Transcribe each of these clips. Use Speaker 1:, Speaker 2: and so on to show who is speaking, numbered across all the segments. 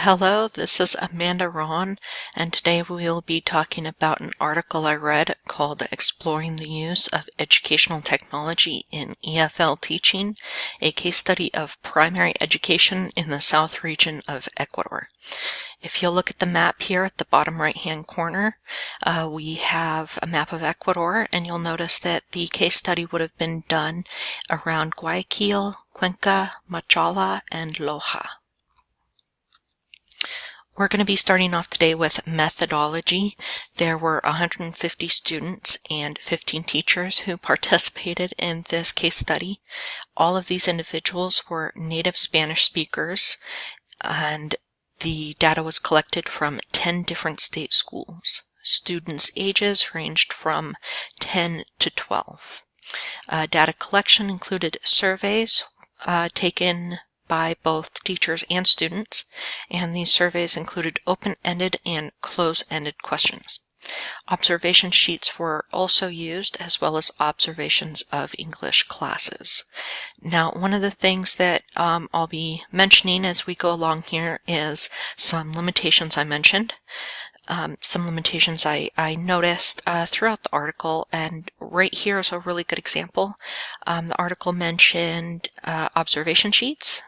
Speaker 1: Hello, this is Amanda Ron, and today we'll be talking about an article I read called Exploring the Use of Educational Technology in EFL Teaching, a case study of primary education in the South region of Ecuador. If you'll look at the map here at the bottom right-hand corner, we have a map of Ecuador, and you'll notice that the case study would have been done around Guayaquil, Cuenca, Machala, and Loja. We're going to be starting off today with methodology. There were 150 students and 15 teachers who participated in this case study. All of these individuals were native Spanish speakers, and the data was collected from 10 different state schools. Students' ages ranged from 10 to 12. Data collection included surveys taken by both teachers and students, and these surveys included open-ended and close-ended questions. Observation sheets were also used, as well as observations of English classes. Now, one of the things that I'll be mentioning as we go along here is some limitations I mentioned. Some limitations I noticed throughout the article, and right here is a really good example. The article mentioned observation sheets,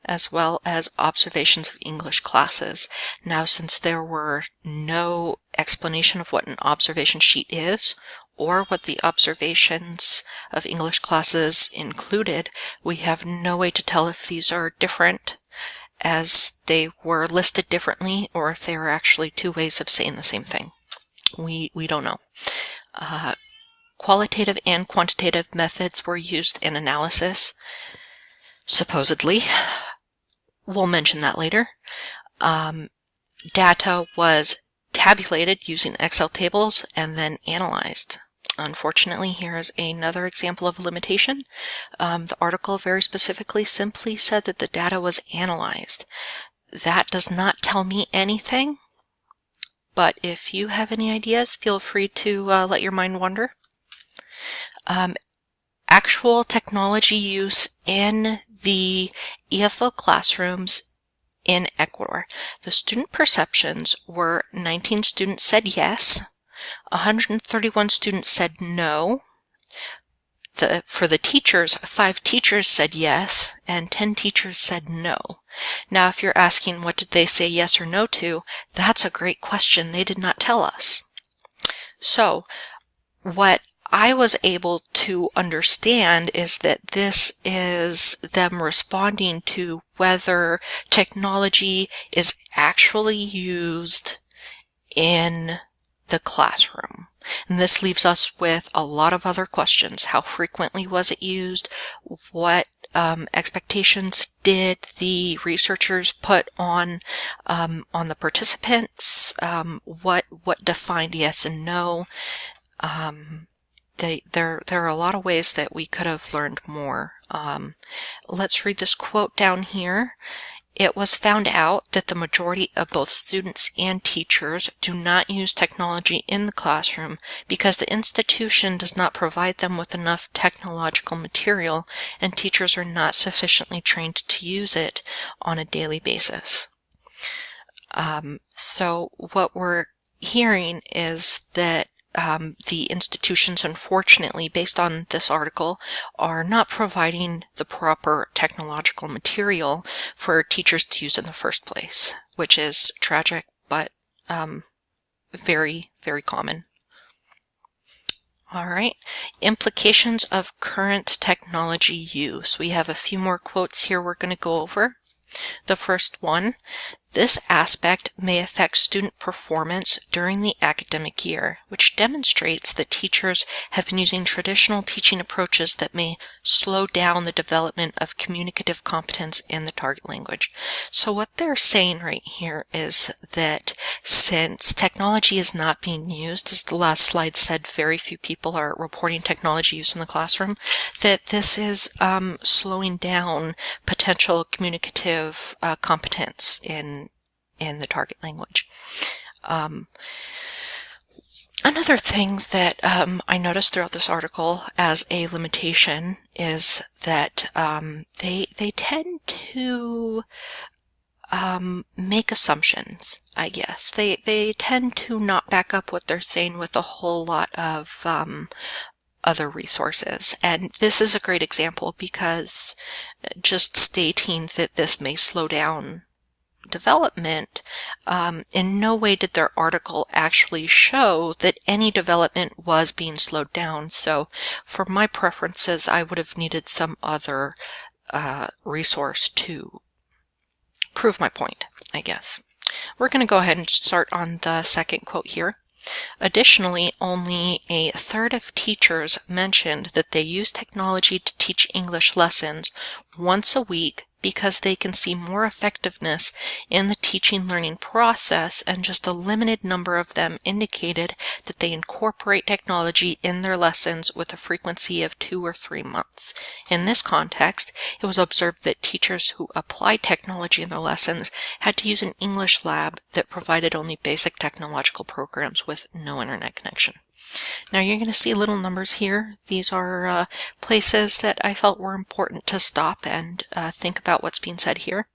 Speaker 1: as well as observations of English classes. Now, since there were no explanation of what an observation sheet is, or what the observations of English classes included, we have no way to tell if these are different, as they were listed differently, or if they were actually two ways of saying the same thing. We don't know. Qualitative and quantitative methods were used in analysis, supposedly. We'll mention that later. Data was tabulated using Excel tables and then analyzed. Unfortunately, here is another example of a limitation. The article very specifically simply said that the data was analyzed. That does not tell me anything, but if you have any ideas, feel free to let your mind wander. Actual technology use in the EFL classrooms in Ecuador. The student perceptions were 19 students said yes, 131 students said no. For the teachers, 5 teachers said yes, and 10 teachers said no. Now, if you're asking what did they say yes or no to, that's a great question. They did not tell us. So, what I was able to understand is that this is them responding to whether technology is actually used in the classroom. And this leaves us with a lot of other questions. How frequently was it used? What expectations did the researchers put on the participants? What defined yes and no? There are a lot of ways that we could have learned more. Let's read this quote down here. It was found out that the majority of both students and teachers do not use technology in the classroom because the institution does not provide them with enough technological material, and teachers are not sufficiently trained to use it on a daily basis. So what we're hearing is that the institutions, unfortunately, based on this article, are not providing the proper technological material for teachers to use in the first place, which is tragic, but very, very common. All right, implications of current technology use. We have a few more quotes here we're going to go over. The first one, this aspect may affect student performance during the academic year, which demonstrates that teachers have been using traditional teaching approaches that may slow down the development of communicative competence in the target language. So what they're saying right here is that since technology is not being used, as the last slide said, very few people are reporting technology use in the classroom, that this is slowing down potential communicative competence in the target language. Another thing that I noticed throughout this article as a limitation is that they tend to make assumptions, I guess. They tend to not back up what they're saying with a whole lot of other resources. And this is a great example because just stating that this may slow down development, in no way did their article actually show that any development was being slowed down. So for my preferences, I would have needed some other resource to prove my point, I guess. We're going to go ahead and start on the second quote here. Additionally, only a third of teachers mentioned that they use technology to teach English lessons once a week because they can see more effectiveness in the teaching learning process, and just a limited number of them indicated that they incorporate technology in their lessons with a frequency of 2 or 3 months. In this context, it was observed that teachers who applied technology in their lessons had to use an English lab that provided only basic technological programs with no internet connection. Now you're going to see little numbers here. These are places that I felt were important to stop and think about what's being said here.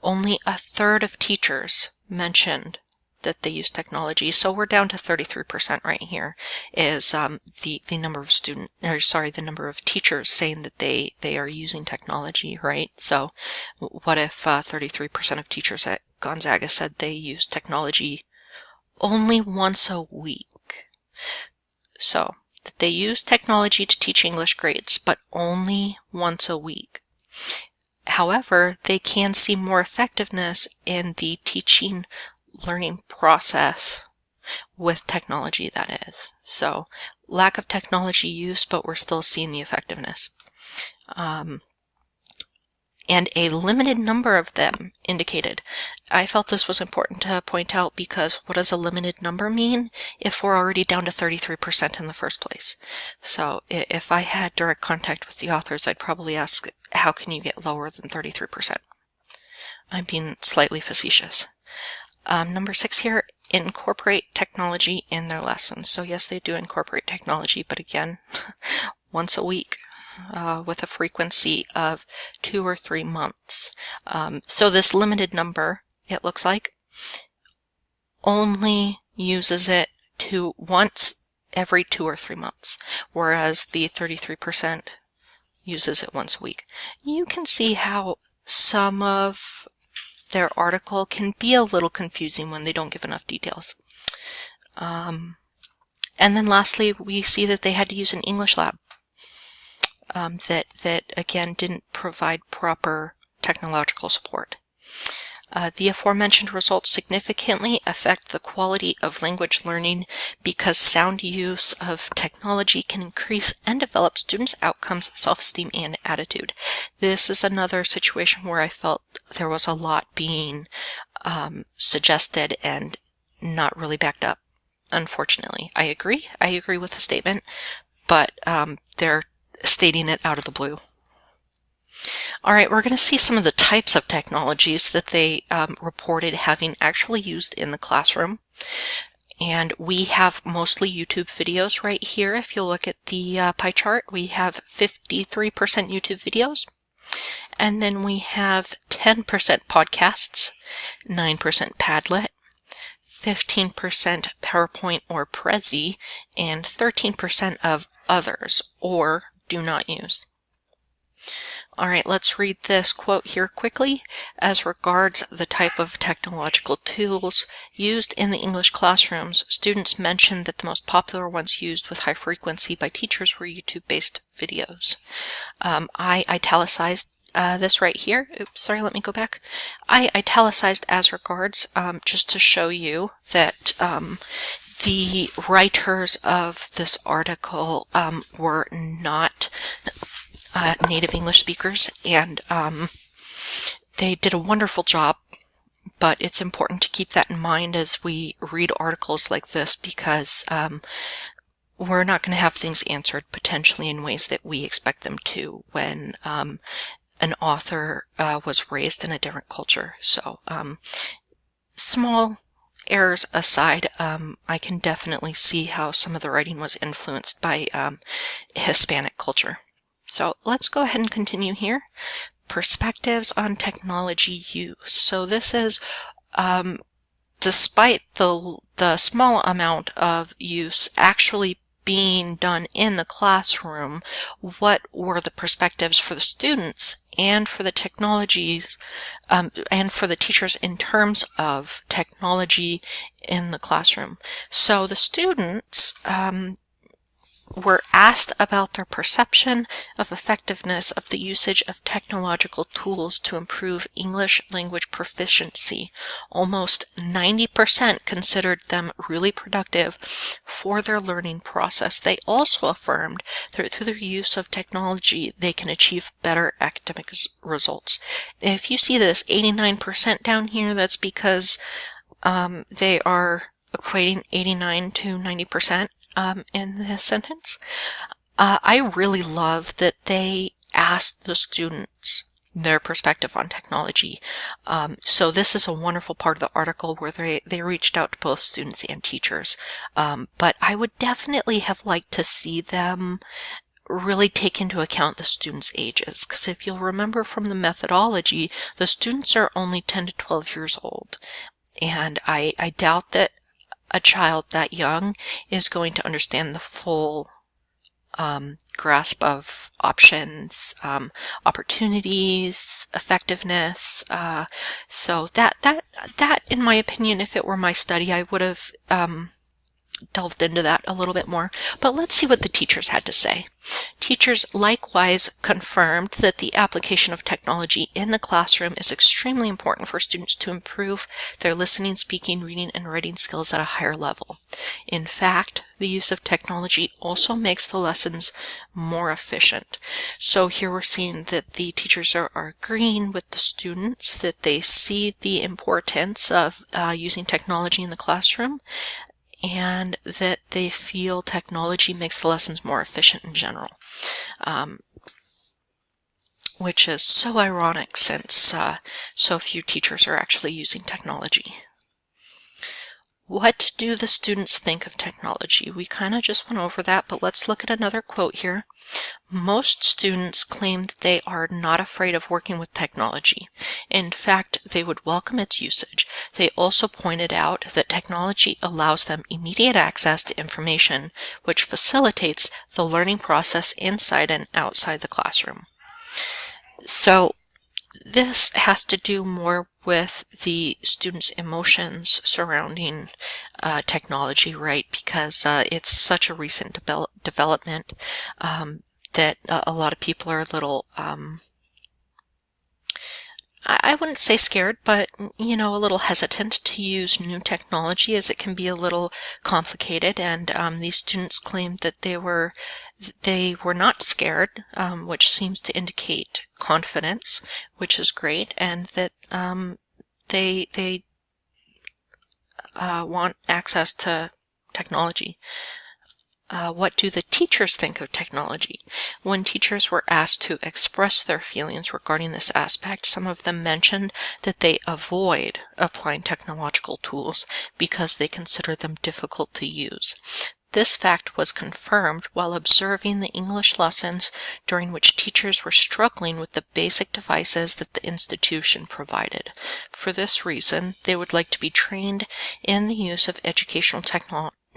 Speaker 1: Only a third of teachers mentioned that they use technology, so we're down to 33% right here is the number of the number of teachers saying that they are using technology, right? So what if 33% of teachers at Gonzaga said they use technology only once a week? So, that they use technology to teach English grades, but only once a week. However, they can see more effectiveness in the teaching learning process with technology, that is. So, lack of technology use, but we're still seeing the effectiveness. And a limited number of them indicated. I felt this was important to point out because what does a limited number mean if we're already down to 33% in the first place? So if I had direct contact with the authors, I'd probably ask, how can you get lower than 33%? I'm being slightly facetious. Number 6 here, incorporate technology in their lessons. So yes, they do incorporate technology, but again, once a week. With a frequency of 2 or 3 months. So this limited number, it looks like, only uses it once every 2 or 3 months, whereas the 33% uses it once a week. You can see how some of their article can be a little confusing when they don't give enough details. And then lastly, we see that they had to use an English lab. That again didn't provide proper technological support. The aforementioned results significantly affect the quality of language learning because sound use of technology can increase and develop students' outcomes, self-esteem, and attitude. This is another situation where I felt there was a lot being suggested and not really backed up, unfortunately. I agree with the statement, but they're stating it out of the blue. All right, we're going to see some of the types of technologies that they reported having actually used in the classroom. And we have mostly YouTube videos right here. If you look at the pie chart, we have 53% YouTube videos. And then we have 10% podcasts, 9% Padlet, 15% PowerPoint or Prezi, and 13% of others, or do not use. All right, let's read this quote here quickly. As regards the type of technological tools used in the English classrooms, students mentioned that the most popular ones used with high frequency by teachers were YouTube-based videos. I italicized this right here. Oops, sorry, let me go back. I italicized as regards just to show you that the writers of this article were not native English speakers, and they did a wonderful job, but it's important to keep that in mind as we read articles like this because we're not going to have things answered potentially in ways that we expect them to when an author was raised in a different culture. So small errors aside, I can definitely see how some of the writing was influenced by Hispanic culture. So let's go ahead and continue here. perspectives on technology use. So this is despite the small amount of use actually being done in the classroom, what were the perspectives for the students and for the technologies and for the teachers in terms of technology in the classroom? So the students were asked about their perception of effectiveness of the usage of technological tools to improve English language proficiency. Almost 90% considered them really productive for their learning process. They also affirmed that through their use of technology, they can achieve better academic results. If you see this 89% down here, that's because they are equating 89 to 90%. In this sentence. I really love that they asked the students their perspective on technology. So this is a wonderful part of the article where they reached out to both students and teachers. But I would definitely have liked to see them really take into account the students' ages, because if you'll remember from the methodology, the students are only 10 to 12 years old. And I doubt that a child that young is going to understand the full grasp of options, opportunities, effectiveness. So that, in my opinion, if it were my study, I would have delved into that a little bit more. But let's see what the teachers had to say. Teachers likewise confirmed that the application of technology in the classroom is extremely important for students to improve their listening, speaking, reading, and writing skills at a higher level. In fact, the use of technology also makes the lessons more efficient. So here we're seeing that the teachers are agreeing with the students that they see the importance of using technology in the classroom, and that they feel technology makes the lessons more efficient in general, which is so ironic since so few teachers are actually using technology. What do the students think of technology? We kind of just went over that, but let's look at another quote here. Most students claimed they are not afraid of working with technology. In fact, they would welcome its usage. They also pointed out that technology allows them immediate access to information, which facilitates the learning process inside and outside the classroom. So this has to do more with the students' emotions surrounding technology, right? Because it's such a recent development that a lot of people are a little, I wouldn't say scared, but, you know, a little hesitant to use new technology as it can be a little complicated. And these students claimed that they were not scared, which seems to indicate confidence, which is great, and that they want access to technology. What do the teachers think of technology? When teachers were asked to express their feelings regarding this aspect, some of them mentioned that they avoid applying technological tools because they consider them difficult to use. This fact was confirmed while observing the English lessons during which teachers were struggling with the basic devices that the institution provided. For this reason, they would like to be trained in the use of educational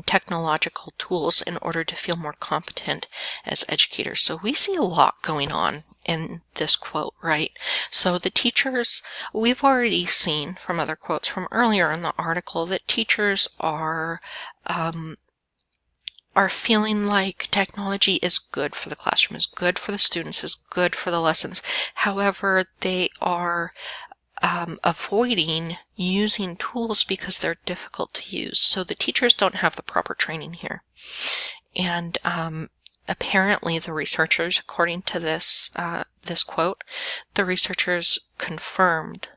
Speaker 1: technological tools in order to feel more competent as educators. So we see a lot going on in this quote, right? So the teachers, we've already seen from other quotes from earlier in the article that teachers are feeling like technology is good for the classroom, is good for the students, is good for the lessons. However, they are avoiding using tools because they're difficult to use. So the teachers don't have the proper training here. And apparently the researchers, according to this quote, the researchers confirmed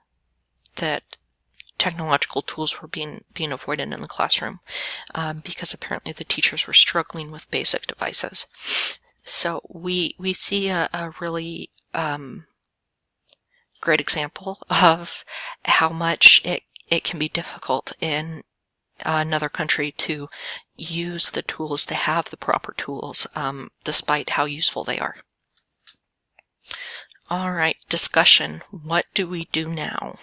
Speaker 1: that technological tools were being avoided in the classroom because apparently the teachers were struggling with basic devices. So we see a really great example of how much it can be difficult in another country to use the tools, to have the proper tools, despite how useful they are. All right, discussion. What do we do now?